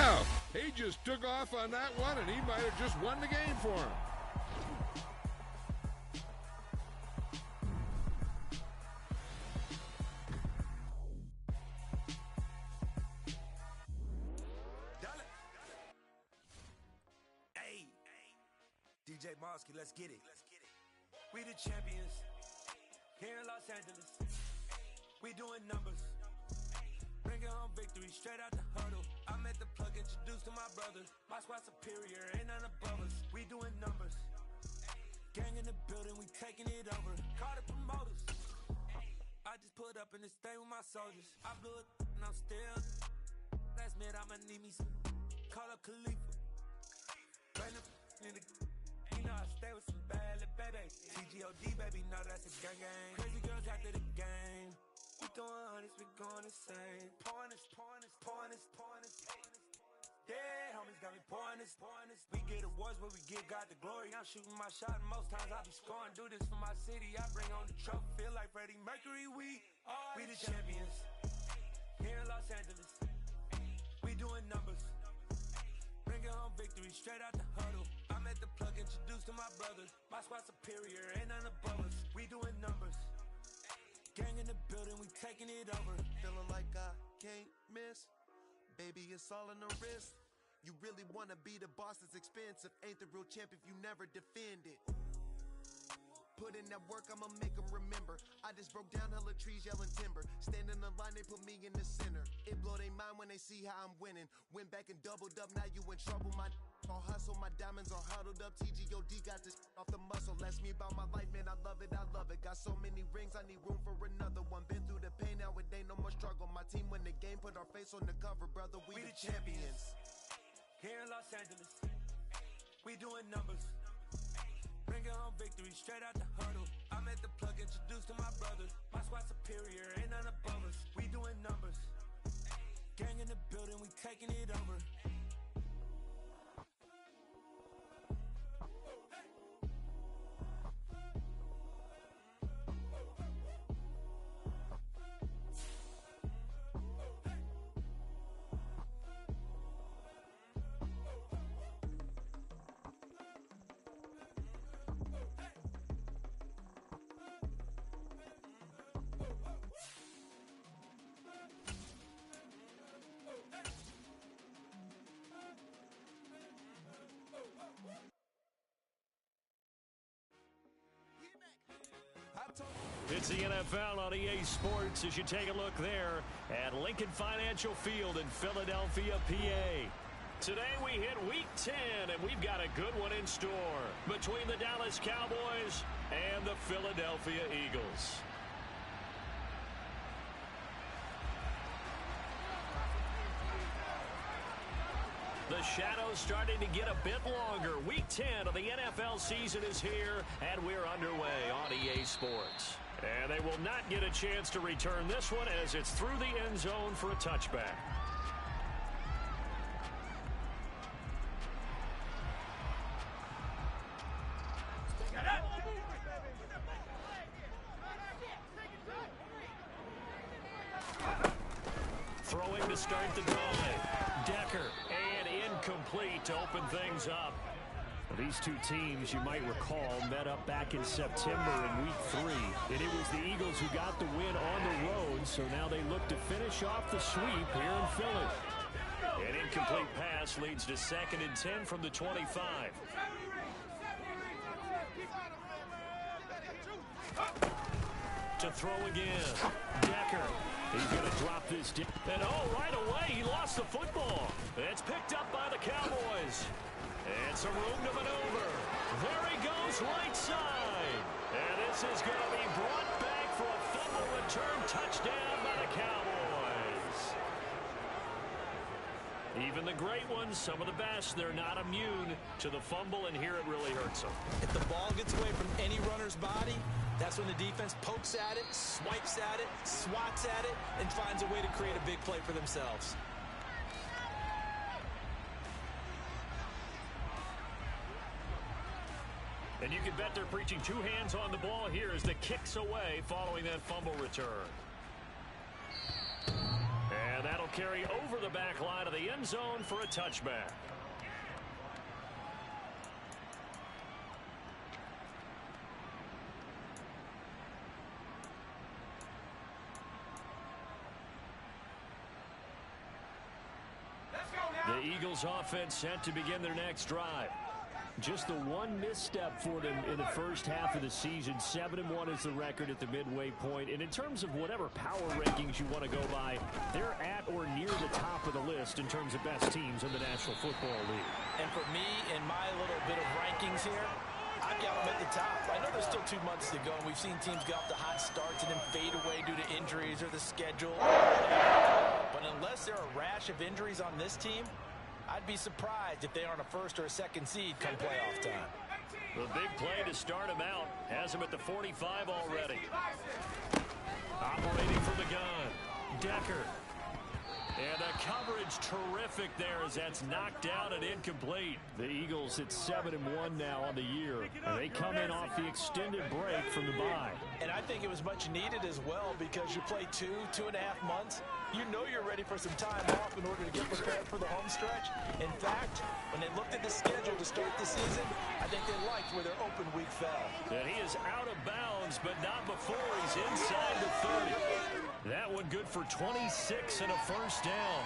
Wow! He just took off on that one, and he might have just won the game for him. Hey, DJ Mosky, let's get it. We the champions here in Los Angeles. We doing numbers. Bringing home victory straight out the huddle. I'm at the plug, introduced to my brothers. My squad superior, ain't none above us. We doing numbers. Gang in the building, we taking it over. Call the promoters. I just put up in this thing with my soldiers. I blew it and I'm still. Last minute, I'ma need me some. Call up Khalifa. Bring the in the. You know I stay with some bad little baby. TGOD, baby, know that's a gang gang. Crazy girls after the game. We throwing hundreds, we going insane. Pouring this. Yeah, homies got me pouring this. We get awards, but we give God the glory. I'm shooting my shot, and most times I be scoring. Do this for my city, I bring on the trophy. Feel like Freddie Mercury, we the champions. Here in Los Angeles, we doing numbers. Bringing home victory straight out the huddle. I'm at the plug, introduced to my brothers. My squad superior, ain't none above us. We doing numbers. Gang in the building, we taking it over. Feeling like I can't miss. Baby, it's all in the wrist. You really wanna be the boss, it's expensive. Ain't the real champ if you never defend it. Put in that work, I'ma make them remember. I just broke down hella trees, yelling timber. Stand in the line, they put me in the center. It blow their mind when they see how I'm winning. Went back and doubled up, now you in trouble. My all hustle, my diamonds are huddled up. TGOD got this off the muscle. That's me about my life, man, I love it. Got so many rings, I need room for another one. Been through the pain, now it ain't no more struggle. My team win the game, put our face on the cover, brother. We the champions. Here in Los Angeles, we doing numbers. Bringing home victory straight out the huddle. I'm at the plug, introduced to my brothers. My squad superior, ain't none above us. We doing numbers. Gang in the building, we taking it over. It's the NFL on EA Sports as you take a look there at Lincoln Financial Field in Philadelphia, PA. Today we hit Week 10, and we've got a good one in store between the Dallas Cowboys and the Philadelphia Eagles. The shadow's starting to get a bit longer. Week 10 of the NFL season is here, and we're underway on EA Sports. And they will not get a chance to return this one as it's through the end zone for a touchback. Throwing to start the drive. Decker, and incomplete to open things up. These two teams, you might recall, met up back in September in Week 3. And it was the Eagles who got the win on the road, so now they look to finish off the sweep here in Philly. An incomplete pass leads to 2nd and 10 from the 25. To throw again. Decker. He's going to drop this. And right away, he lost the football. It's picked up by the Cowboys. And some room to maneuver. There he goes, right side. And this is going to be brought back for a fumble return touchdown by the Cowboys. Even the great ones, some of the best, they're not immune to the fumble, and here it really hurts them. If the ball gets away from any runner's body, that's when the defense pokes at it, swipes at it, swats at it, and finds a way to create a big play for themselves. And you can bet they're preaching two hands on the ball here as the kick's away following that fumble return. And that'll carry over the back line of the end zone for a touchback. The Eagles offense set to begin their next drive. Just the one misstep for them in the first half of the season. 7-1 is the record at the midway point. And in terms of whatever power rankings you want to go by, they're at or near the top of the list in terms of best teams in the National Football League. And for me, in my little bit of rankings here, I've got them at the top. I know there's still 2 months to go, and we've seen teams get off to hot starts and then fade away due to injuries or the schedule. But unless there are a rash of injuries on this team, I'd be surprised if they aren't a first or a second seed come playoff time. The big play to start him out has him at the 45 already. Operating from the gun, Decker. And the coverage terrific there as that's knocked down and incomplete. The Eagles at 7-1 now on the year. And they come in off the extended break from the bye. And I think it was much needed as well because you play 2.5 months. You know you're ready for some time off in order to get prepared for the home stretch. In fact, when they looked at the schedule to start the season, I think they liked where their open week fell. And he is out of bounds, but not before he's inside the 30. That one good for 26 and a first down.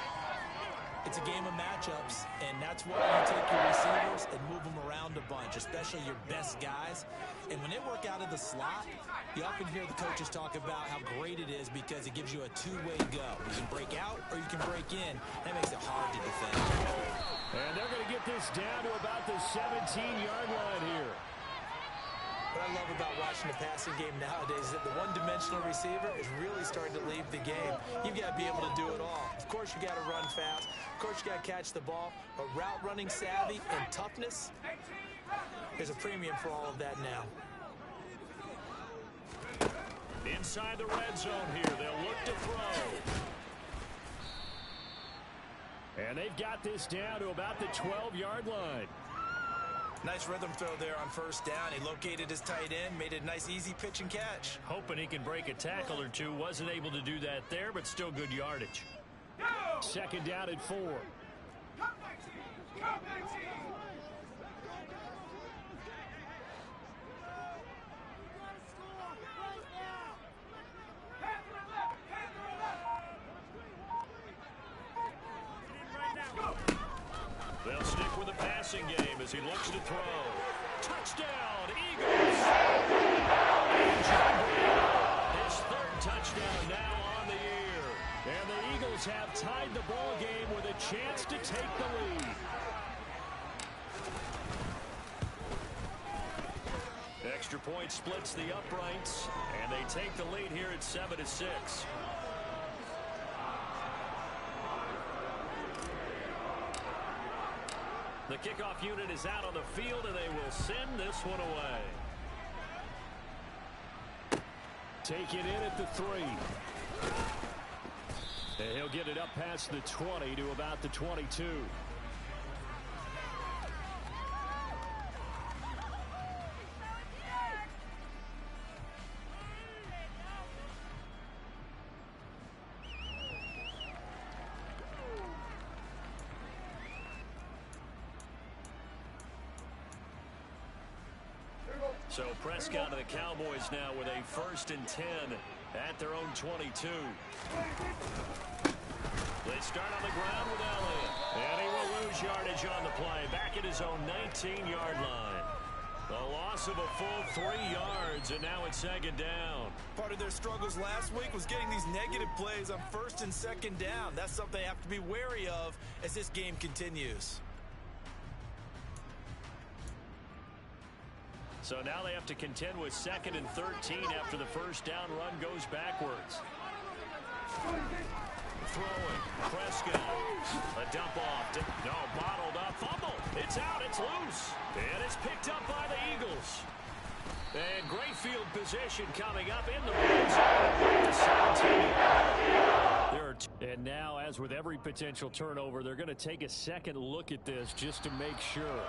It's a game of matchups, and that's why you take your receivers and move them around a bunch, especially your best guys. And when they work out of the slot, you often hear the coaches talk about how great it is because it gives you a two-way go. You can break out or you can break in. That makes it hard to defend. And they're going to get this down to about the 17-yard line here. What I love about watching the passing game nowadays is that the one-dimensional receiver is really starting to leave the game. You've got to be able to do it all. Of course, you got to run fast. Of course, you got to catch the ball. But route running savvy and toughness, there's a premium for all of that now. Inside the red zone here, they'll look to throw. And they've got this down to about the 12-yard line. Nice rhythm throw there on first down. He located his tight end, made it a nice easy pitch and catch. Hoping he can break a tackle or two. Wasn't able to do that there, but still good yardage. Second down at 4. They'll stick with the passing game as he looks to throw. Touchdown, Eagles! His third touchdown now on the year. And the Eagles have tied the ball game with a chance to take the lead. Extra point splits the uprights, and they take the lead here at 7-6. The kickoff unit is out on the field, and they will send this one away. Take it in at the 3. And he'll get it up past the 20 to about the 22. So Prescott and the Cowboys now with a 1st and 10 at their own 22. They start on the ground with Elliott. And he will lose yardage on the play. Back at his own 19-yard line. A loss of a full 3 yards, and now it's 2nd down. Part of their struggles last week was getting these negative plays on 1st and 2nd down. That's something they have to be wary of as this game continues. So now they have to contend with 2nd and 13 after the first down run goes backwards. Throwing, Prescott, a dump off, bottled up, fumble, it's out, it's loose, and it's picked up by the Eagles. And great field position coming up in the red zone. And now, as with every potential turnover, they're going to take a second look at this just to make sure.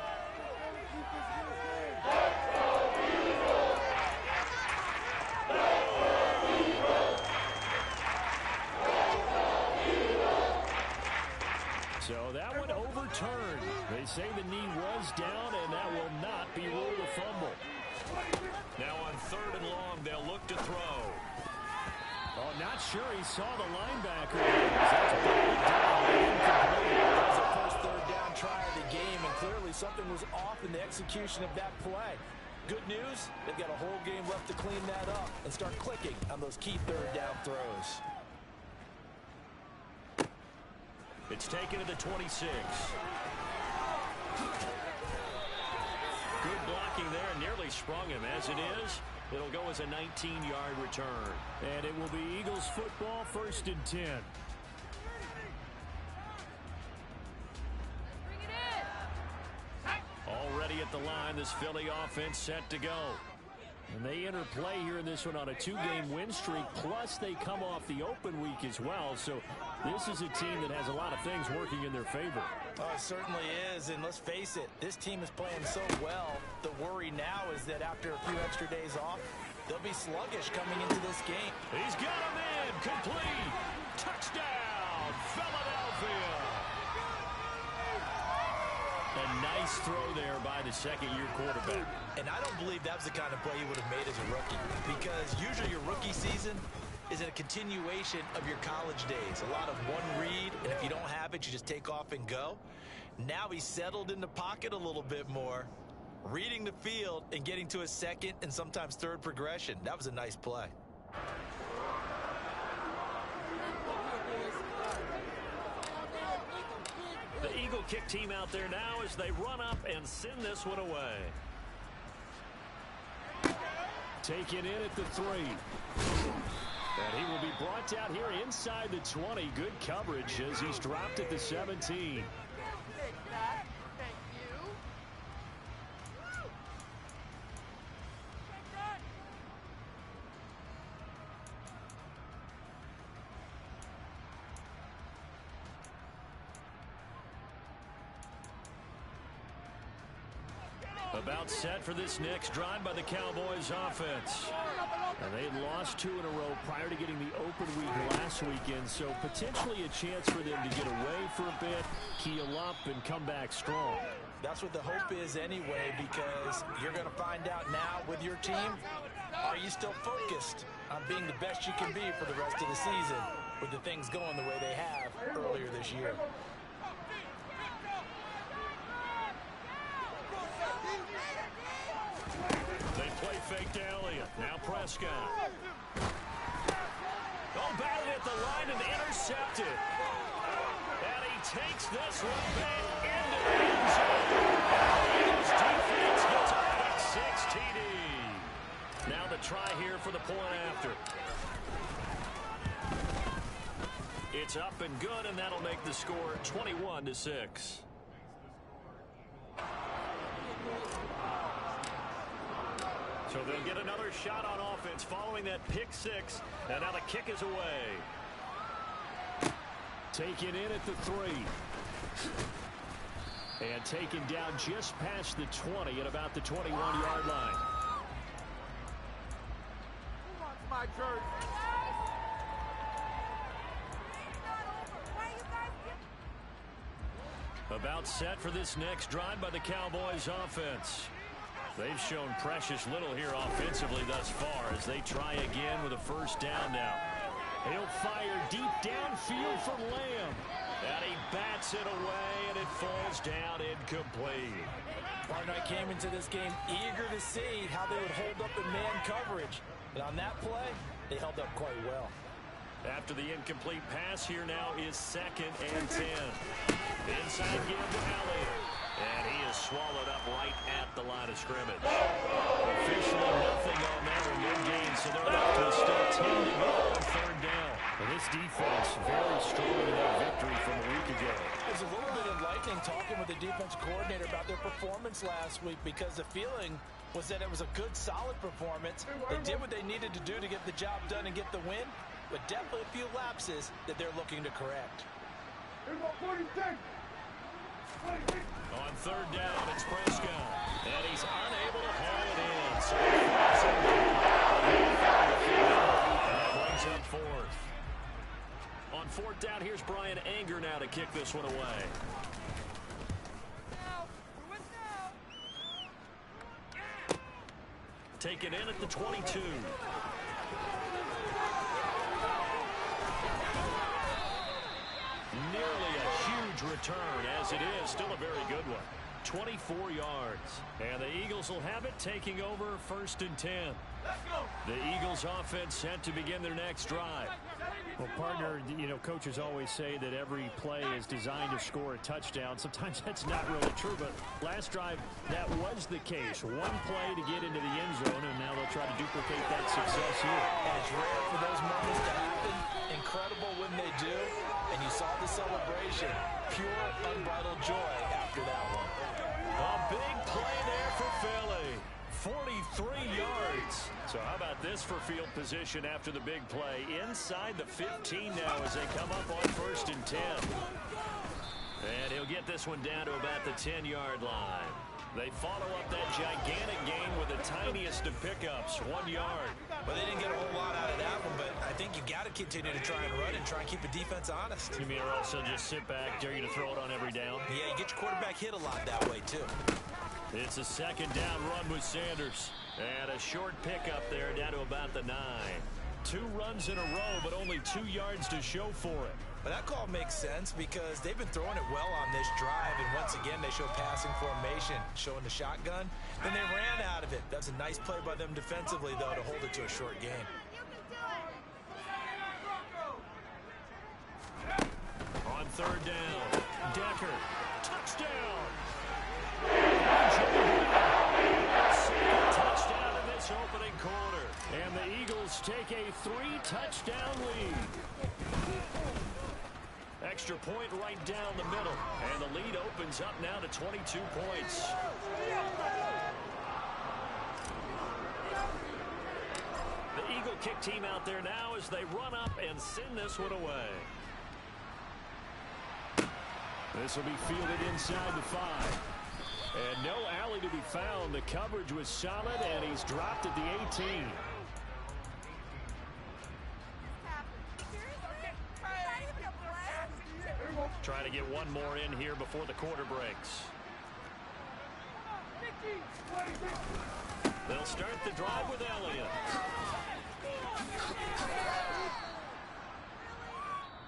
So that one overturned. They say the knee was down, and that will not be ruled a fumble. Now on 3rd and long, they'll look to throw. Oh, not sure he saw the linebacker. That's brought down and incomplete. That was the first 3rd down try of the game, and clearly something was off in the execution of that play. Good news, they've got a whole game left to clean that up and start clicking on those key 3rd down throws. It's taken to the 26. Good blocking there, nearly sprung him. As it is, it'll go as a 19-yard return. And it will be Eagles football, 1st and 10. Already at the line, this Philly offense set to go. And they enter play here in this one on a 2-game win streak, plus they come off the open week as well. So this is a team that has a lot of things working in their favor. Oh, it certainly is, and let's face it, this team is playing so well. The worry now is that after a few extra days off, they'll be sluggish coming into this game. He's got him in, complete, touchdown, Philadelphia. A nice throw there by the 2nd-year quarterback. And I don't believe that was the kind of play he would have made as a rookie, because usually your rookie season is a continuation of your college days. A lot of one read, and if you don't have it, you just take off and go. Now he's settled in the pocket a little bit more, reading the field and getting to a 2nd and sometimes 3rd progression. That was a nice play. The Eagle kick team out there now as they run up and send this one away. Taken in at the 3. And he will be brought down here inside the 20. Good coverage as he's dropped at the 17. About set for this next drive by the Cowboys offense. And they lost 2 in a row prior to getting the open week last weekend, so potentially a chance for them to get away for a bit, keel up, and come back strong. That's what the hope is anyway, because you're going to find out now with your team, are you still focused on being the best you can be for the rest of the season with the things going the way they have earlier this year? They play fake to Elliott. Now Prescott. Oh, batted at the line and intercepted. And he takes this one back into the end zone. His defense gets a quick 6 TD. Now the try here for the point after. It's up and good, and that'll make the score 21-6. So they'll get another shot on offense following that pick 6. And now the kick is away. Taken in at the 3. And taken down just past the 20 at about the 21-yard line. Who wants my jersey? About set for this next drive by the Cowboys offense. They've shown precious little here offensively thus far as they try again with a first down now. He'll fire deep downfield for Lamb. And he bats it away, and it falls down incomplete. Barnett came into this game eager to see how they would hold up in man coverage. And on that play, they held up quite well. After the incomplete pass, here now is 2nd and 10. Inside give to Elliott. And he is swallowed up right at the line of scrimmage. Officially nothing on that in mid-game, so they're up to a still 10 to go on 3rd down. And this defense very strong in that victory from a week ago. It was a little bit enlightening talking with the defense coordinator about their performance last week, because the feeling was that it was a good, solid performance. They did what they needed to do to get the job done and get the win, but definitely a few lapses that they're looking to correct. On 3rd down, it's Prescott. And he's unable to haul it in. So he falls in. And that brings up 4th. On fourth down. Here's Brian Anger now to kick this one away. Taken in at the 22. Nearly a huge return, as it is. Still a very good one. 24 yards. And the Eagles will have it, taking over 1st and 10. The Eagles offense set to begin their next drive. Well, partner, you know, coaches always say that every play is designed to score a touchdown. Sometimes that's not really true, but last drive, that was the case. One play to get into the end zone, and now they'll try to duplicate that success here. And it's rare for those moments to happen. Incredible when they do. And you saw the celebration. Pure, unbridled joy after that one. A big play there for Philly. 43 yards. So how about this for field position after the big play? Inside the 15 now as they come up on 1st and 10. And he'll get this one down to about the 10-yard line. They follow up that gigantic gain with the tiniest of pickups, 1 yard. Well, they didn't get a whole lot out of that one, but I think you got to continue to try and run and try and keep the defense honest. You mean or also just sit back, dare you to throw it on every down? Yeah, you get your quarterback hit a lot that way, too. It's a 2nd down run with Sanders. And a short pickup there down to about the 9. 2 runs in a row, but only 2 yards to show for it. But that call makes sense because they've been throwing it well on this drive, and once again, they show passing formation, showing the shotgun. Then they ran out of it. That's a nice play by them defensively, though, to hold it to a short gain. On 3rd down, Decker, touchdown! Second touchdown in this opening quarter. And the Eagles take a 3-touchdown lead. Extra point right down the middle. And the lead opens up now to 22 points. The Eagle kick team out there now as they run up and send this one away. This will be fielded inside the 5. And no alley to be found. The coverage was solid, and he's dropped at the 18. Trying to get one more in here before the quarter breaks. They'll start the drive with Elliott.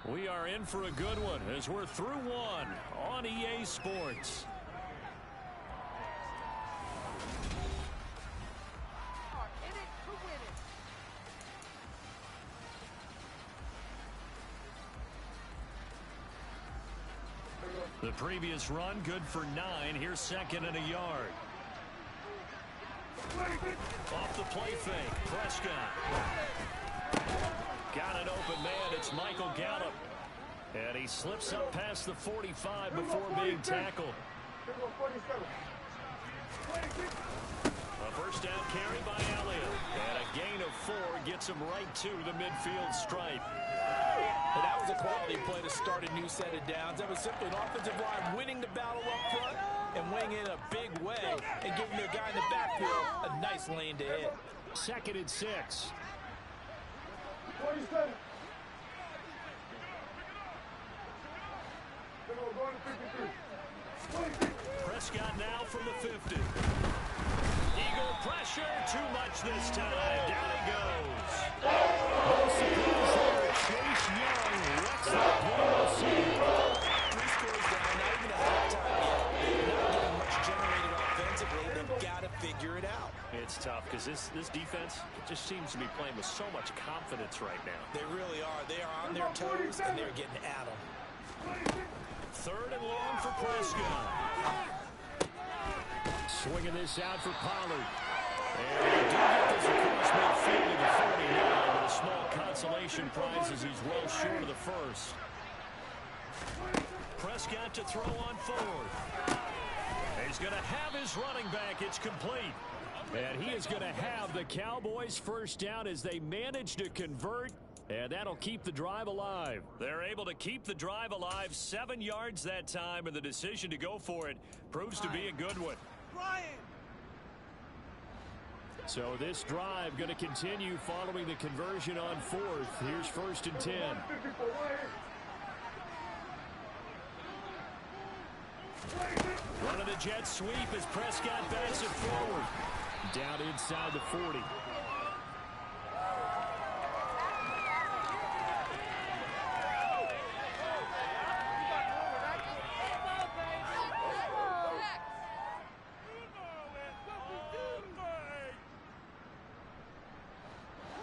We are in for a good one as we're through one on EA Sports. The previous run good for 9. Here's 2nd and a yard. Off the play fake. Prescott. Got an open man. It's Michael Gallup. And he slips up past the 45 before being tackled. A first down carry by Elliott. And a gain of 4 gets him right to the midfield stripe. And that was a quality play to start a new set of downs. That was simply an offensive line winning the battle up front and winning in a big way and giving their guy in the backfield a nice lane to hit. 2nd and 6. Prescott now from the 50. Eagle pressure, too much this time. Down he goes. No surprise there. Chase Young wrecks that play. 3 scores down, not even a halftime yet. They're not getting much generated offensively. They've got to figure it out. It's tough because this defense just seems to be playing with so much confidence right now. They really are. They are on their toes, and they're getting at them. 3rd and long for Prescott. Swinging this out for Pollard. And they do get this across midfield to the 49 with a small consolation prize as he's well short of the first. Prescott to throw on 4th. He's going to have his running back. It's complete. And he is going to have the Cowboys' first down as they manage to convert. And that'll keep the drive alive. They're able to keep the drive alive. 7 yards that time, and the decision to go for it proves to be a good one. So this drive going to continue following the conversion on 4th. Here's 1st and 10. Running the jet sweep as Prescott backs it forward. Down inside the 40.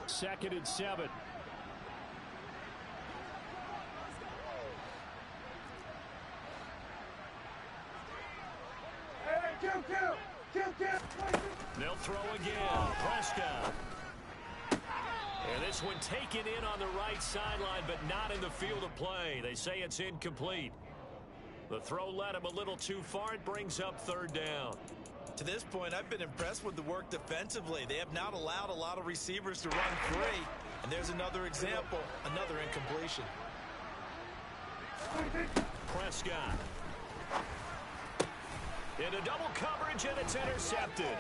Second and 7. They'll throw again. Prescott. And this one taken in on the right sideline, but not in the field of play. They say it's incomplete. The throw led him a little too far. It brings up third down. To this point, I've been impressed with the work defensively. They have not allowed a lot of receivers to run free. And there's another example, another incompletion. Prescott. Into double coverage, and it's intercepted.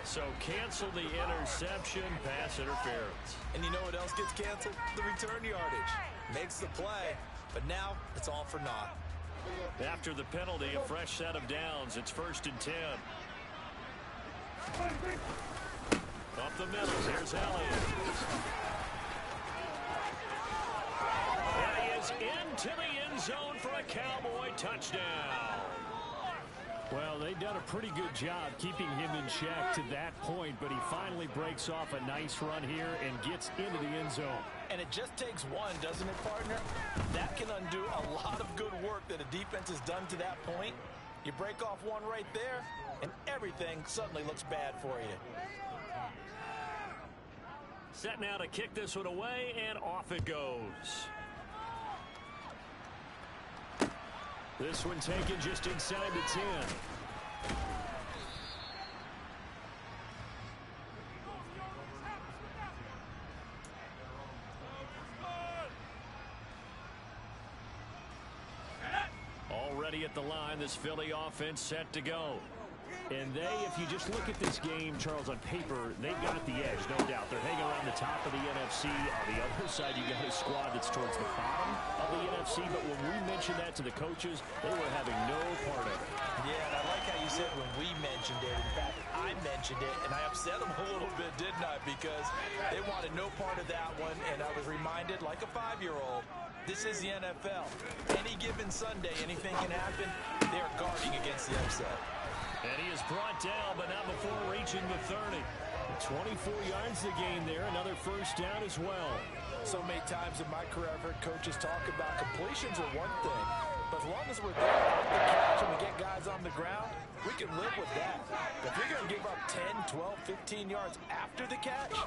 So cancel the interception, pass interference. And you know what else gets canceled? The return yardage. Makes the play, but now it's all for naught. After the penalty, a fresh set of downs. It's 1st and 10. Up the middle, here's Elliott. And he is into the end zone for a Cowboy touchdown. Well, they've done a pretty good job keeping him in check to that point, but he finally breaks off a nice run here and gets into the end zone. And it just takes one, doesn't it, partner? That can undo a lot of good work that a defense has done to that point. You break off one right there, and everything suddenly looks bad for you. Set now to kick this one away, and off it goes. This one taken just inside the 10. Already at the line, this Philly offense set to go. And they, if you just look at this game, Charles, on paper, they've got the edge, no doubt. They're hanging around the top of the NFC. On the other side, you got a squad that's towards the bottom of the NFC. But when we mentioned that to the coaches, they were having no part of it. Yeah, and I like how you said when we mentioned it. In fact, I mentioned it, and I upset them a little bit, didn't I? Because they wanted no part of that one, and I was reminded, like a 5-year-old, this is the NFL. Any given Sunday, anything can happen. They're guarding against the upset. And he is brought down, but not before reaching the 30. 24 yards to gain there. Another first down as well. So many times in my career, I've heard coaches talk about completions are one thing. But as long as we're there at the catch and we get guys on the ground, we can live with that. But if you're going to give up 10, 12, 15 yards after the catch,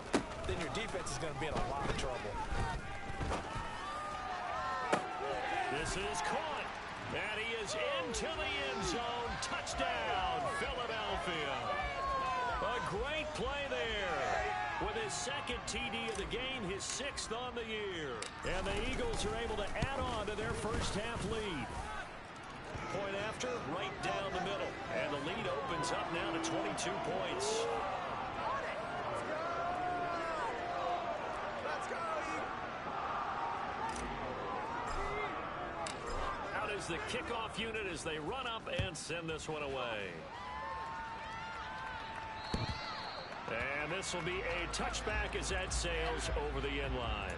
then your defense is going to be in a lot of trouble. This is caught. And he is into the end zone. Touchdown, Philadelphia. A great play there. With his second TD of the game, his 6th on the year. And the Eagles are able to add on to their first half lead. Point after, right down the middle. And the lead opens up now to 22 points. Is the kickoff unit as they run up and send this one away. And this will be a touchback as that sails over the end line.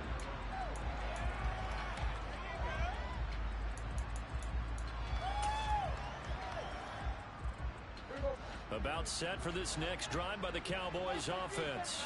About set for this next drive by the Cowboys offense.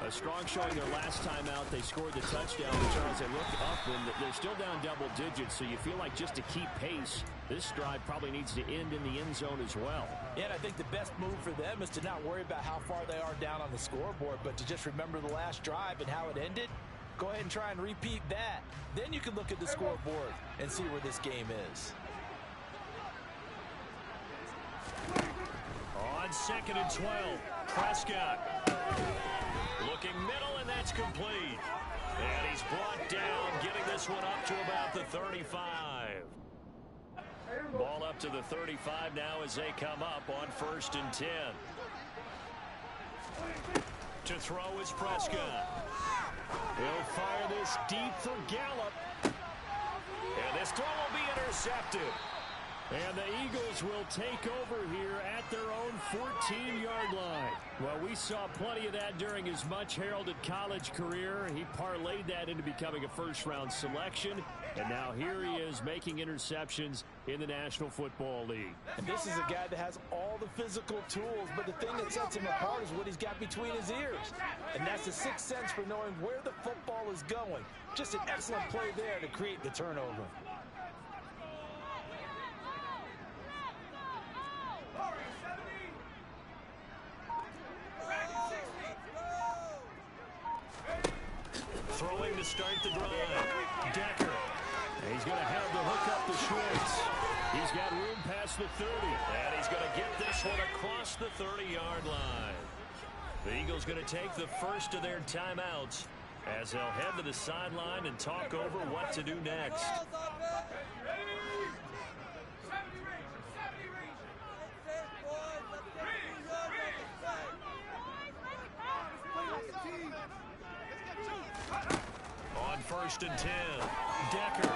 A strong showing their last time out. They scored the touchdown. Charles, they looked up and they're still down double digits, so you feel like just to keep pace, this drive probably needs to end in the end zone as well. Yeah, and I think the best move for them is to not worry about how far they are down on the scoreboard, but to just remember the last drive and how it ended. Go ahead and try and repeat that. Then you can look at the scoreboard and see where this game is. On 2nd and 12, Prescott. Looking middle, and that's complete. And he's brought down, getting this one up to about the 35. Ball up to the 35 now as they come up on 1st and 10. To throw is Prescott. He'll fire this deep for Gallup. And this throw will be intercepted. And the Eagles will take over here at their own 14-yard line. Well, we saw plenty of that during his much-heralded college career. He parlayed that into becoming a first-round selection. And now here he is making interceptions in the National Football League. And this is a guy that has all the physical tools, but the thing that sets him apart is what he's got between his ears. And that's the sixth sense for knowing where the football is going. Just an excellent play there to create the turnover. Throwing to start the drive. Decker. He's going to have to hook up the Schwartz. He's got room past the 30. And he's going to get this one across the 30-yard line. The Eagles going to take the first of their timeouts as they'll head to the sideline and talk over what to do next. On 1st and 10, Decker.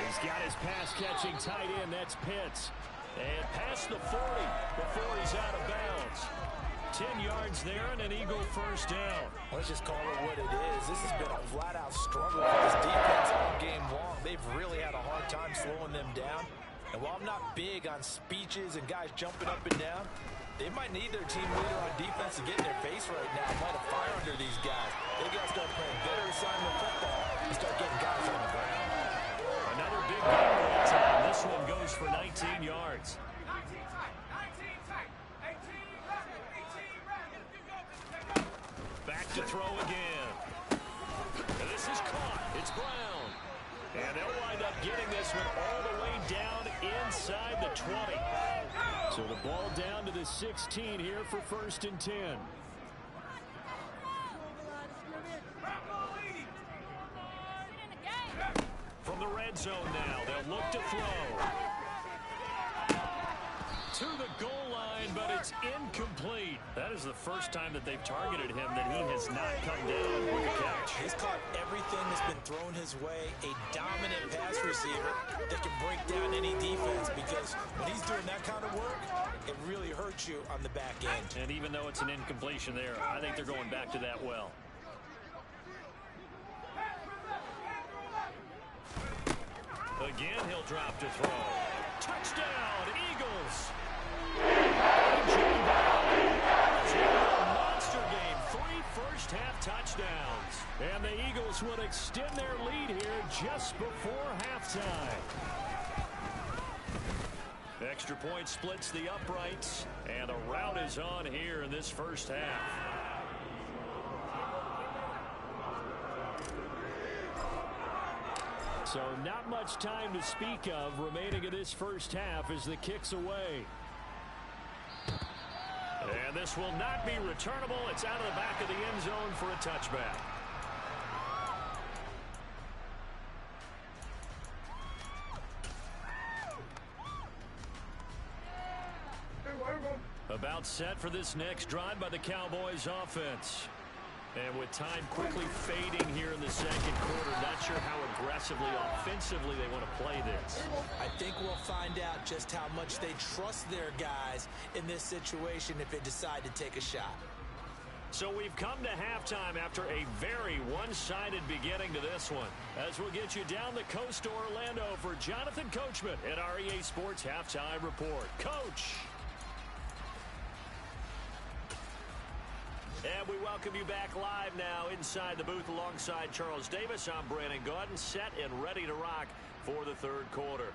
He's got his pass-catching tight end. That's Pitts. And past the 40 before he's out of bounds. 10 yards there and an Eagle first down. Let's just call it what it is. This has been a flat-out struggle for this defense all game long. They've really had a hard time slowing them down. And while I'm not big on speeches and guys jumping up and down, they might need their team leader on defense to get in their face right now. Light a fire under these guys. They got to start playing better assignment football and start getting guys on the ground. Another big game that time. This one goes for 19 yards. Back to throw again. And this is caught. It's Brown. And they'll wind up getting this one all the way down inside the 20. So the ball down to the 16 here for 1st and 10. From the red zone now, they'll look to throw. To the goal line, but it's incomplete. That is the first time that they've targeted him that he has not come down with a catch. He's caught everything that's been thrown his way. A dominant pass receiver that can break down any defense, because when he's doing that kind of work, it really hurts you on the back end. And even though it's an incompletion there, I think they're going back to that well. Again, he'll drop to throw. Touchdown, Eagles! Monster game, 3 first-half touchdowns. And the Eagles will extend their lead here just before halftime. Extra point splits the uprights, and the rout is on here in this first half. So not much time to speak of remaining in this first half as the kick's away. And this will not be returnable. It's out of the back of the end zone for a touchback. About set for this next drive by the Cowboys offense. And with time quickly fading here in the second quarter, not sure how aggressively, offensively they want to play this. I think we'll find out just how much they trust their guys in this situation if they decide to take a shot. So we've come to halftime after a very one-sided beginning to this one. As we'll get you down the coast to Orlando for Jonathan Coachman at our EA Sports Halftime Report. Coach! And we welcome you back live now inside the booth alongside Charles Davis. I'm Brandon Gaudin, set and ready to rock for the third quarter.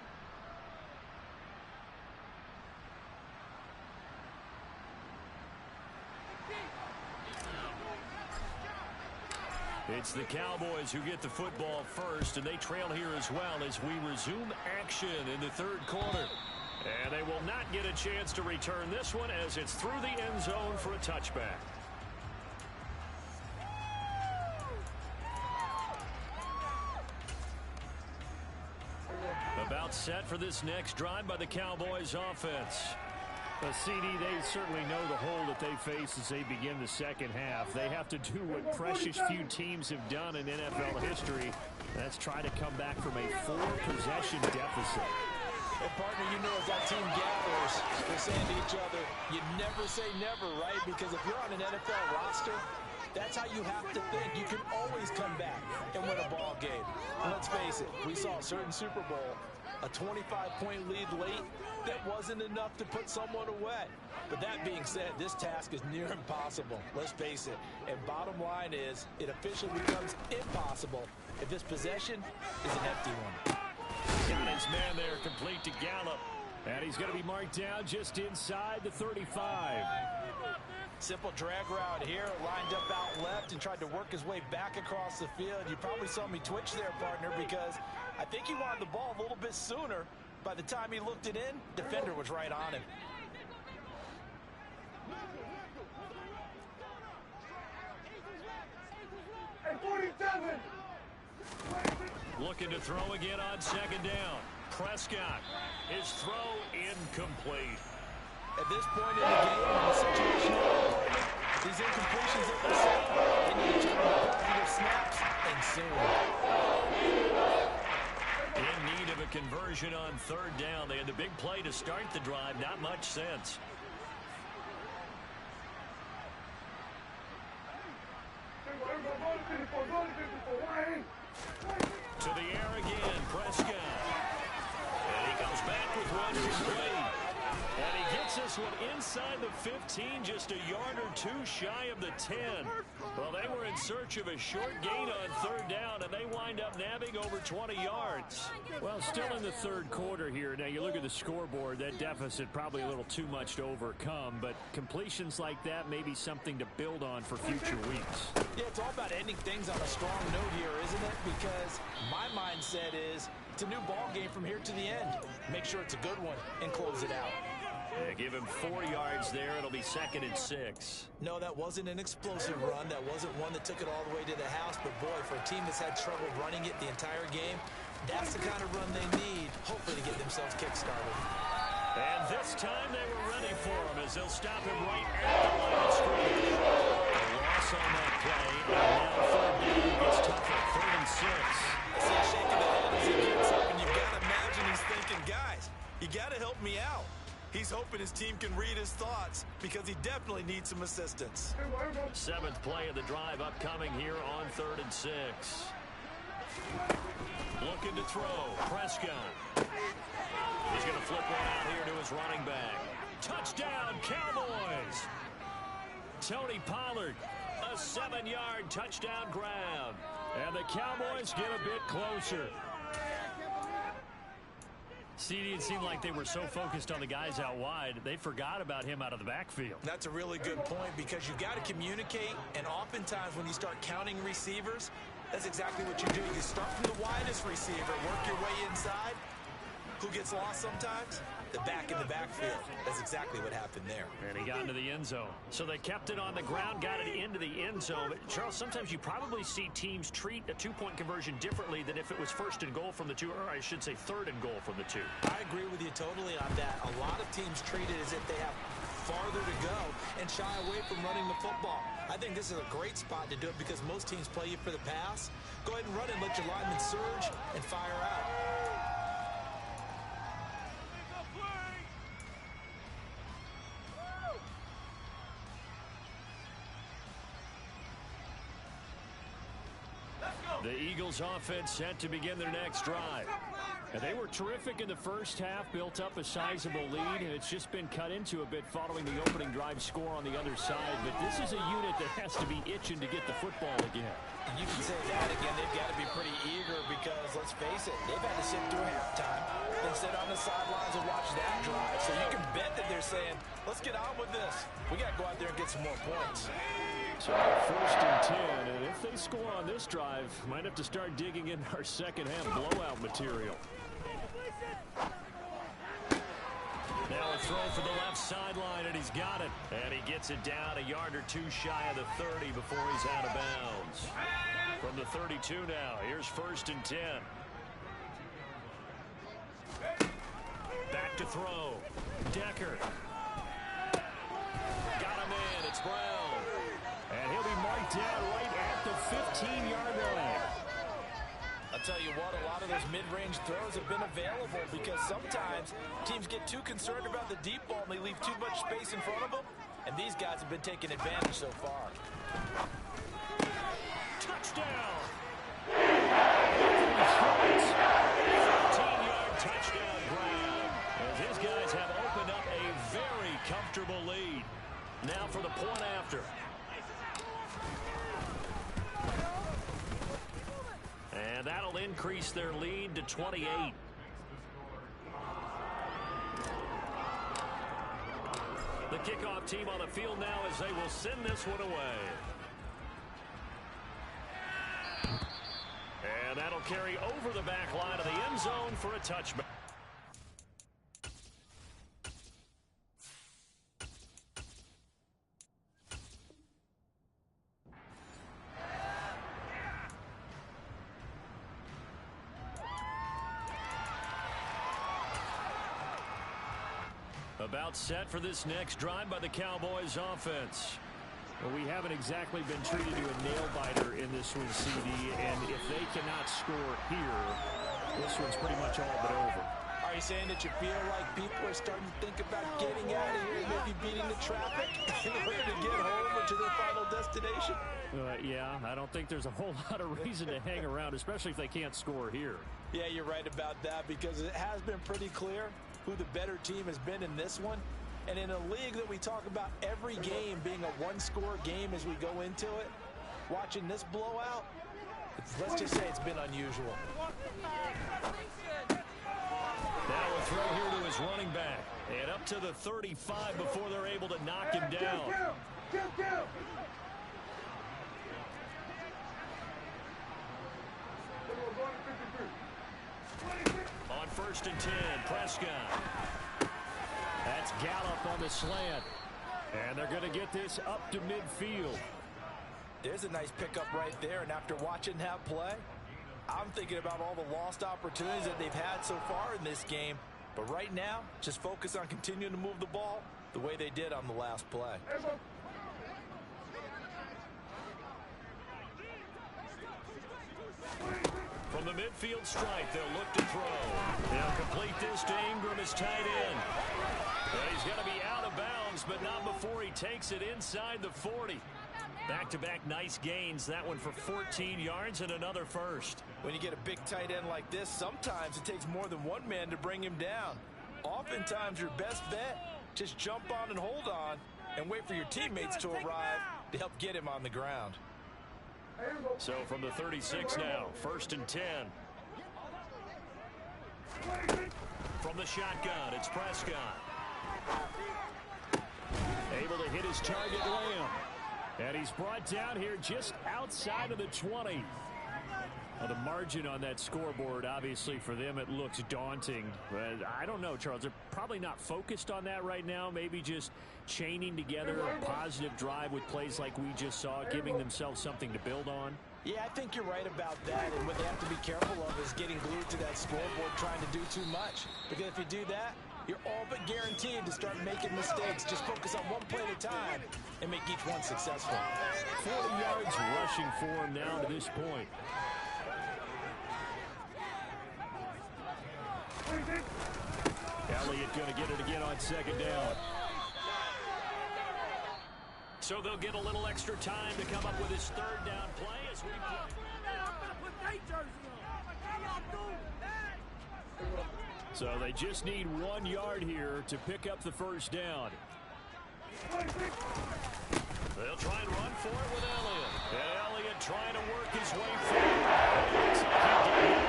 It's the Cowboys who get the football first, and they trail here as well as we resume action in the third quarter. And they will not get a chance to return this one as it's through the end zone for a touchback. About set for this next drive by the Cowboys offense. CD, they certainly know the hole that they face as they begin the second half. They have to do what precious few teams have done in NFL history. That's try to come back from a 4-possession deficit. And partner, you know, as that team gathers, they're saying to each other, you never say never, right? Because if you're on an NFL roster, that's how you have to think. You can always come back and win a ball game. And let's face it, we saw a certain Super Bowl, a 25-point lead late that wasn't enough to put someone away. But that being said, this task is near impossible. Let's face it. And bottom line is, it officially becomes impossible if this possession is an empty one. Got his man there, complete to Gallup. And he's going to be marked down just inside the 35. Simple drag route here, lined up out left and tried to work his way back across the field. You probably saw me twitch there, partner, because I think he wanted the ball a little bit sooner. By the time he looked it in, defender was right on him. Looking to throw again on second down. Prescott, his throw incomplete. At this point in the game, in the situation, these incompletions that we're seeing, they need to turn into positive snaps and soon. In need of a conversion on third down. They had the big play to start the drive. Not much sense. To the air again, Prescott. And he comes back with one complete. And he gets this one inside the 15, just a yard or two shy of the 10. Well, they were in search of a short gain on third down, and they wind up nabbing over 20 yards. Well, still in the third quarter here. Now, you look at the scoreboard, that deficit probably a little too much to overcome, but completions like that may be something to build on for future weeks. Yeah, it's all about ending things on a strong note here, isn't it? Because my mindset is it's a new ball game from here to the end. Make sure it's a good one and close it out. Yeah, give him 4 yards there. It'll be 2nd and 6. No, that wasn't an explosive run. That wasn't one that took it all the way to the house. But, boy, for a team that's had trouble running it the entire game, that's the kind of run they need, hopefully, to get themselves kick-started. And this time they were ready for him as they'll stop him right at the line of scrimmage. A loss on that play, and now third down gets tougher. 3rd and 6. I see him shaking the head as he gets up, and you've got to imagine he's thinking, guys, you got to help me out. He's hoping his team can read his thoughts because he definitely needs some assistance. 7th play of the drive upcoming here on 3rd and 6. Looking to throw. Prescott. He's going to flip one out here to his running back. Touchdown, Cowboys! Tony Pollard, a 7-yard touchdown grab. And the Cowboys get a bit closer. CD, it seemed like they were so focused on the guys out wide, they forgot about him out of the backfield. That's a really good point because you got to communicate, and oftentimes when you start counting receivers, that's exactly what you do. You start from the widest receiver, work your way inside. Who gets lost sometimes? The back in the backfield. That's exactly what happened there. And he got into the end zone. So they kept it on the ground, got it into the end zone. But Charles, sometimes you probably see teams treat a two-point conversion differently than if it was 1st and goal from the 2, or I should say 3rd and goal from the 2. I agree with you totally on that. A lot of teams treat it as if they have farther to go and shy away from running the football. I think this is a great spot to do it because most teams play you for the pass. Go ahead and run it, let your linemen surge and fire out. The Eagles offense set to begin their next drive. And they were terrific in the first half, built up a sizable lead, and it's just been cut into a bit following the opening drive score on the other side. But this is a unit that has to be itching to get the football again. You can say that again. They've got to be pretty eager because, let's face it, they've had to sit through halftime, then sit on the sidelines and watch that drive. So you can bet that they're saying, let's get on with this. We got to go out there and get some more points. So 1st and 10, and if they score on this drive, might have to start digging in our second half blowout material. Now a throw for the left sideline, and he's got it. And he gets it down a yard or 2 shy of the 30 before he's out of bounds. From the 32 now, here's 1st and 10. Back to throw. Decker. Brown. And he'll be marked down right at the 15-yard line. I'll tell you what, a lot of those mid-range throws have been available because sometimes teams get too concerned about the deep ball and they leave too much space in front of them. And these guys have been taking advantage so far. Touchdown! 15-yard touchdown Brown. As his guys have opened up a very comfortable lead. Now for the point after. And that'll increase their lead to 28. The kickoff team on the field now as they will send this one away. And that'll carry over the back line of the end zone for a touchback. About set for this next drive by the Cowboys offense. Well, we haven't exactly been treated to a nail-biter in this one, CD, and if they cannot score here, this one's pretty much all but over. Are you saying that you feel like people are starting to think about getting out of here, maybe beating the traffic in order to get home or to their final destination? Yeah, I don't think there's a whole lot of reason to hang around, especially if they can't score here. Yeah, you're right about that because it has been pretty clear who the better team has been in this one. And in a league that we talk about every game being a one-score game as we go into it, watching this blowout, let's just say it's been unusual. Now a throw here to his running back. And up to the 35 before they're able to knock him down. On 1st and 10, Prescott. That's Gallup on the slant. And they're going to get this up to midfield. There's a nice pickup right there, and after watching that play, I'm thinking about all the lost opportunities that they've had so far in this game. But right now, just focus on continuing to move the ball the way they did on the last play. From the midfield stripe, they'll look to throw. They'll complete this to Ingram as tight end. Well, he's going to be out of bounds, but not before he takes it inside the 40. Back-to-back nice gains. That one for 14 yards and another first. When you get a big tight end like this, sometimes it takes more than one man to bring him down. Oftentimes, your best bet, just jump on and hold on and wait for your teammates to arrive to help get him on the ground. So from the 36 now, 1st and 10. From the shotgun, it's Prescott. Able to hit his target, Lamb. And he's brought down here just outside of the 20. Well, the margin on that scoreboard, obviously, for them, it looks daunting. But I don't know, Charles. They're probably not focused on that right now. Maybe just chaining together a positive drive with plays like we just saw, giving themselves something to build on. Yeah, I think you're right about that. And what they have to be careful of is getting glued to that scoreboard trying to do too much. Because if you do that, you're all but guaranteed to start making mistakes. Just focus on one play at a time and make each one successful. 40 yards rushing for him now to this point. Elliott going to get it again on 2nd down. So they'll get a little extra time to come up with his 3rd down play as we So they just need 1 yard here to pick up the 1st down. They'll try and run for it with Elliott. And Elliott trying to work his way forward. Looks like he did.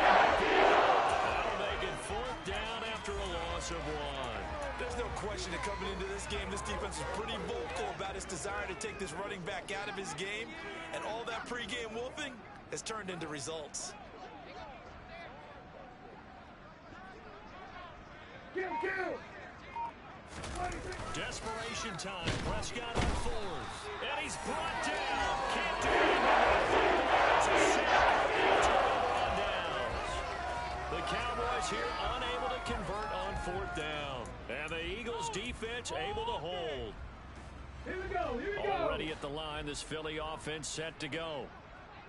That'll make it 4th down after a loss of 1. There's no question that coming into this game, this defense is pretty vocal about its desire to take this running back out of his game. And all that pregame wolfing has turned into results. Desperation time. Prescott on 4th. And he's brought down. Can't do anything. It's a sack. Turnover on downs. The Cowboys here unable to convert on 4th down. And the Eagles defense able to hold. Already at the line, this Philly offense set to go.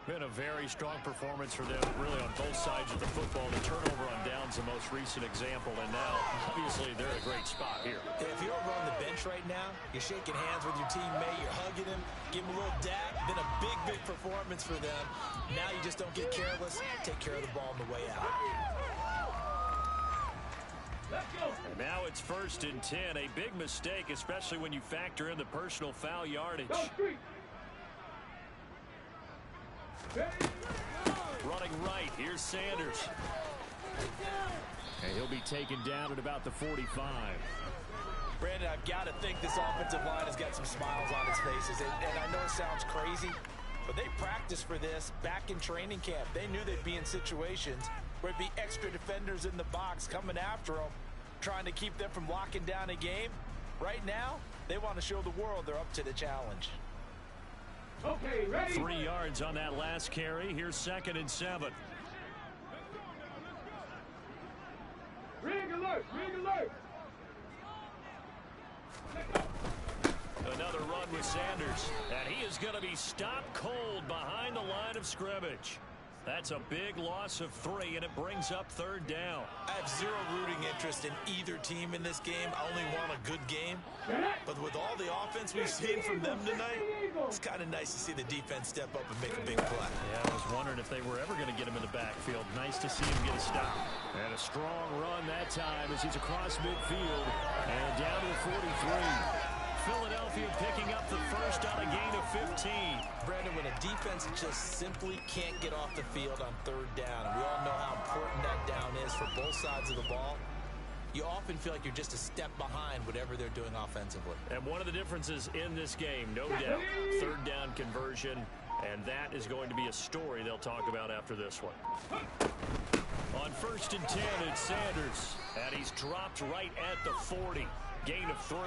Been a very strong performance for them, really, on both sides of the football. The turnover on downs the most recent example, and now, obviously, they're in a great spot here. If you're over on the bench right now, you're shaking hands with your teammate, you're hugging him, give him a little dab. Been a big, big performance for them. Now you just don't get careless. Take care of the ball on the way out. And now it's 1st and 10. A big mistake, especially when you factor in the personal foul yardage. Running right, here's Sanders. And he'll be taken down at about the 45. Brandon, I've got to think this offensive line has got some smiles on its faces. And I know it sounds crazy, but they practiced for this back in training camp. They knew they'd be in situations where it'd be extra defenders in the box coming after them, trying to keep them from locking down a game. Right now, they want to show the world they're up to the challenge. Okay, ready. 3 yards on that last carry. Here's 2nd and 7. Ring alert! Ring alert! Another run with Sanders. And he is going to be stopped cold behind the line of scrimmage. That's a big loss of 3, and it brings up 3rd down. I have zero rooting interest in either team in this game. I only want a good game. But with all the offense we've seen from them tonight, it's kind of nice to see the defense step up and make a big play. Yeah, I was wondering if they were ever going to get him in the backfield. Nice to see him get a stop. And a strong run that time as he's across midfield and down to the 43. Philadelphia picking up the first on a gain of 15. Brandon, when a defense just simply can't get off the field on 3rd down, and we all know how important that down is for both sides of the ball, you often feel like you're just a step behind whatever they're doing offensively. And one of the differences in this game, no doubt, 3rd down conversion, and that is going to be a story they'll talk about after this one. On 1st and 10, it's Sanders, and he's dropped right at the 40. Gain of 3.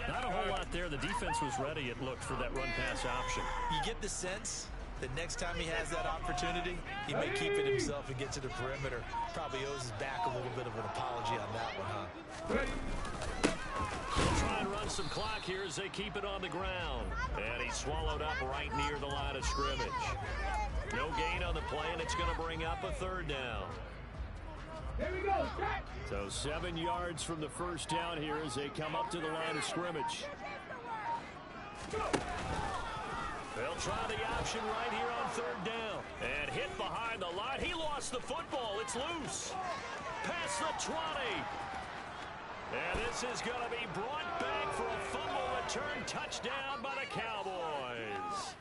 Not a whole lot there. The defense was ready, it looked, for that run-pass option. You get the sense that next time he has that opportunity, he may keep it himself and get to the perimeter. Probably owes his back a little bit of an apology on that one, huh? They'll try and run some clock here as they keep it on the ground. And he's swallowed up right near the line of scrimmage. No gain on the play, and it's going to bring up a 3rd down. Here we go, So 7 yards from the first down here as they come up to the line of scrimmage. They'll try the option right here on 3rd down. And hit behind the line. He lost the football. It's loose. Past the 20. And this is going to be brought back for a fumble return touchdown by the Cowboys.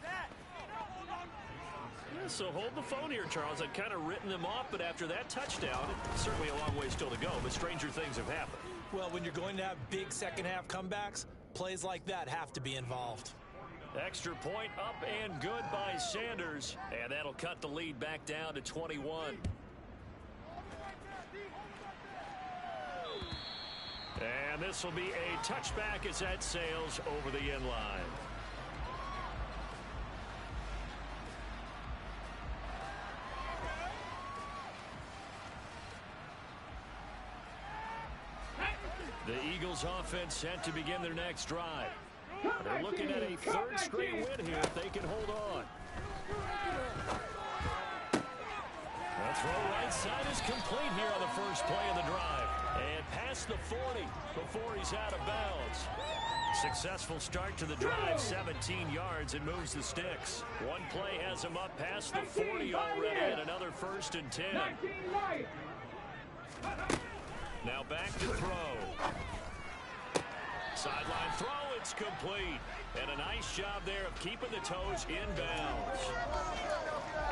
So hold the phone here, Charles. I'd kind of written them off, but after that touchdown, it's certainly a long way still to go, but stranger things have happened. Well, when you're going to have big second-half comebacks, plays like that have to be involved. Extra point up and good by Sanders, and that'll cut the lead back down to 21. And this will be a touchback as that sails over the end line. The Eagles offense set to begin their next drive. They're looking at a 3rd straight win here if they can hold on. The throw right side is complete here on the first play of the drive. And past the 40 before he's out of bounds. Successful start to the drive, 17 yards, and moves the sticks. One play has him up past the 40 already, and another 1st and 10. Now back to throw. Sideline throw, it's complete. And a nice job there of keeping the toes in bounds.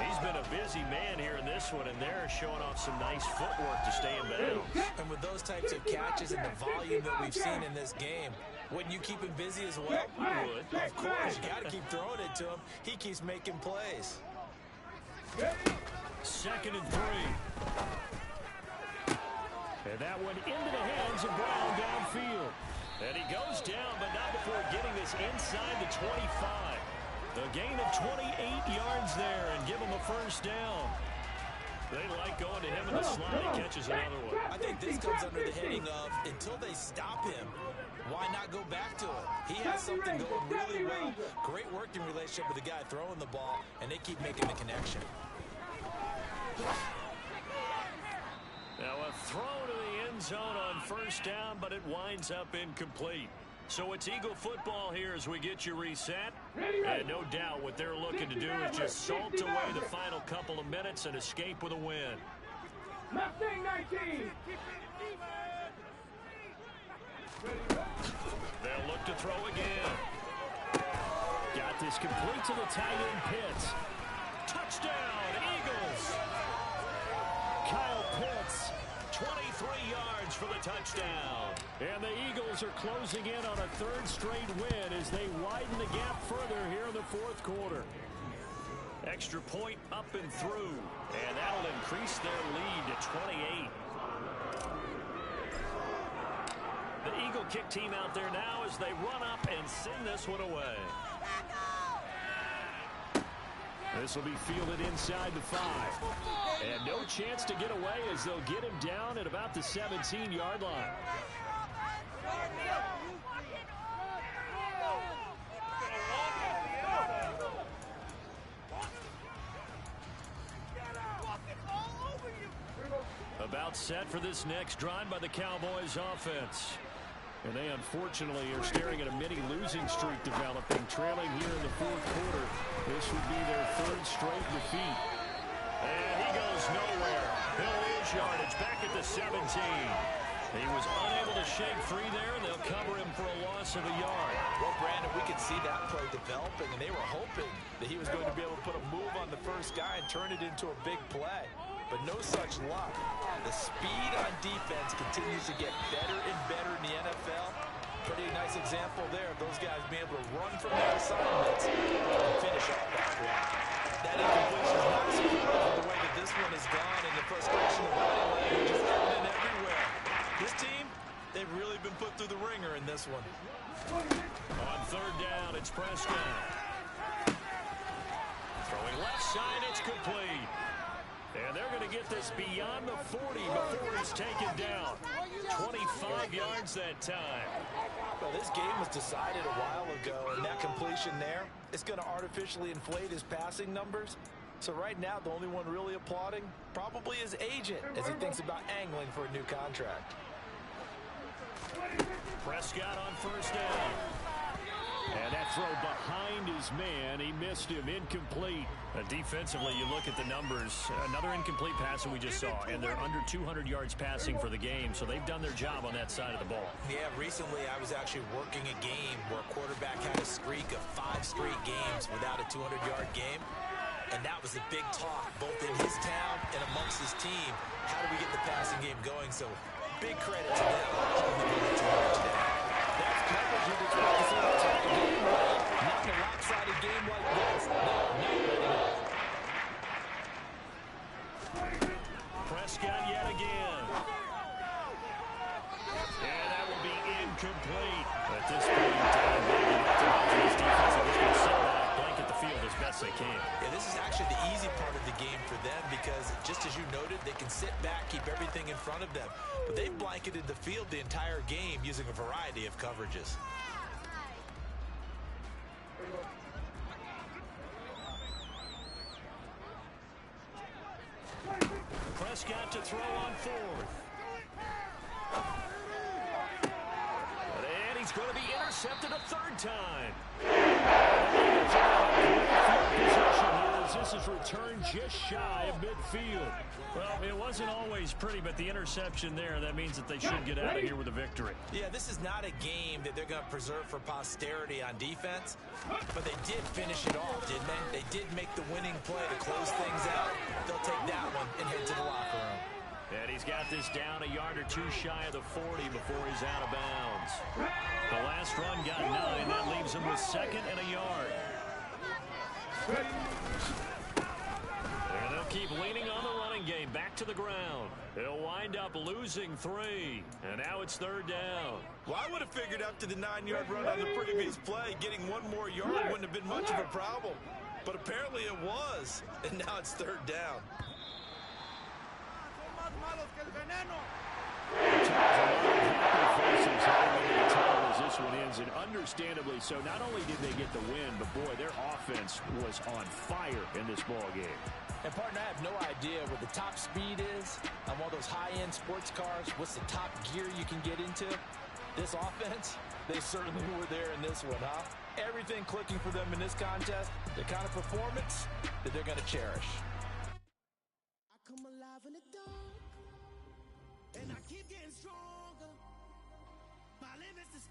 He's been a busy man here in this one, and they're showing off some nice footwork to stay in bounds. And with those types of catches and the volume that we've seen in this game, wouldn't you keep him busy as well? I would. Of course, you got to keep throwing it to him. He keeps making plays. 2nd and 3. And that one into the hands of Brown downfield. And he goes down, but not before getting this inside the 25. A gain of 28 yards there and give him a 1st down. They like going to him in the slot. He catches another one. I think this comes under the heading of until they stop him, why not go back to it? He has something going really well. Great working relationship with the guy throwing the ball, and they keep making the connection. Now a throw to the end zone on first down, but it winds up incomplete. So it's Eagle football here as we get you reset. And no doubt what they're looking to do is just salt away the final couple of minutes and escape with a win. Mustang 19. They'll look to throw again. Got this complete to the tight end Pitts. Touchdown, Eagles! Kyle Pitts, 23 yards for the touchdown. And the Eagles are closing in on a third straight win as they widen the gap further here in the fourth quarter. Extra point up and through, and that'll increase their lead to 28. The Eagle kick team out there now as they run up and send this one away. This will be fielded inside the 5. And no chance to get away as they'll get him down at about the 17-yard line. About set for this next drive by the Cowboys offense. And they unfortunately are staring at a mini losing streak developing, trailing here in the fourth quarter. This would be their third straight defeat. And he goes nowhere. He'll lose yardage back at the 17. He was unable to shake free there, and they'll cover him for a loss of a yard. Well, Brandon, we could see that play developing, and they were hoping that he was going to be able to put a move on the first guy and turn it into a big play. But no such luck. The speed on defense continues to get better and better in the NFL. Pretty nice example there of those guys being able to run from their assignments and finish off that play. That incompletion is not secure with the way that this one has gone, and the frustration of body language is evident everywhere. This team, they've really been put through the ringer in this one. On third down, it's Prescott. Throwing left side, it's complete. And they're going to get this beyond the 40 before he's taken down. 25 yards that time. Well, this game was decided a while ago, and that completion there, it's going to artificially inflate his passing numbers. So right now, the only one really applauding probably his agent as he thinks about angling for a new contract. Prescott on first down. And that throw behind his man, he missed him, incomplete. Defensively, you look at the numbers, another incomplete pass that we just saw, and they're under 200 yards passing for the game, so they've done their job on that side of the ball. Yeah, recently I was actually working a game where a quarterback had a streak of 5 straight games without a 200-yard game, and that was the big talk, both in his town and amongst his team. How do we get the passing game going? So big credit to them. That's coverage you'd expect to see in a tight game, right? Not in a lopsided game like this. No, not ready. Prescott yet again. And that will be incomplete. At this point, this defense is going to sit back, blanket the field as best they can. Yeah, this is actually the easy part of the game for them because, just as you noted, they can sit back, keep everything in front of them. But they've blanketed the field the entire game using a variety of coverages. Prescott to throw on fourth. And he's going to be intercepted a third time. This is returned just shy of midfield. Well, it wasn't always pretty, but the interception there, that means that they should get out of here with a victory. Yeah, this is not a game that they're going to preserve for posterity on defense, but they did finish it off, didn't they? They did make the winning play to close things out. They'll take that one and head to the locker room. And he's got this down a yard or two shy of the 40 before he's out of bounds. The last run got 9. That leaves him with second and a yard. And they'll keep leaning on the running game. Back to the ground. They'll wind up losing 3. And now it's third down. Well, I would have figured after the 9-yard run on the previous play, getting one more yard wouldn't have been much of a problem. But apparently it was. And now it's third down. Faces heading into the tunnel as this one ends, and understandably so. Not only did they get the win, but boy, their offense was on fire in this ball game. And partner, I have no idea what the top speed is on one of those high-end sports cars. What's the top gear you can get into? This offense, they certainly were there in this one, huh? Everything clicking for them in this contest, the kind of performance that they're going to cherish. I come alive in the dark, and I keep getting strong.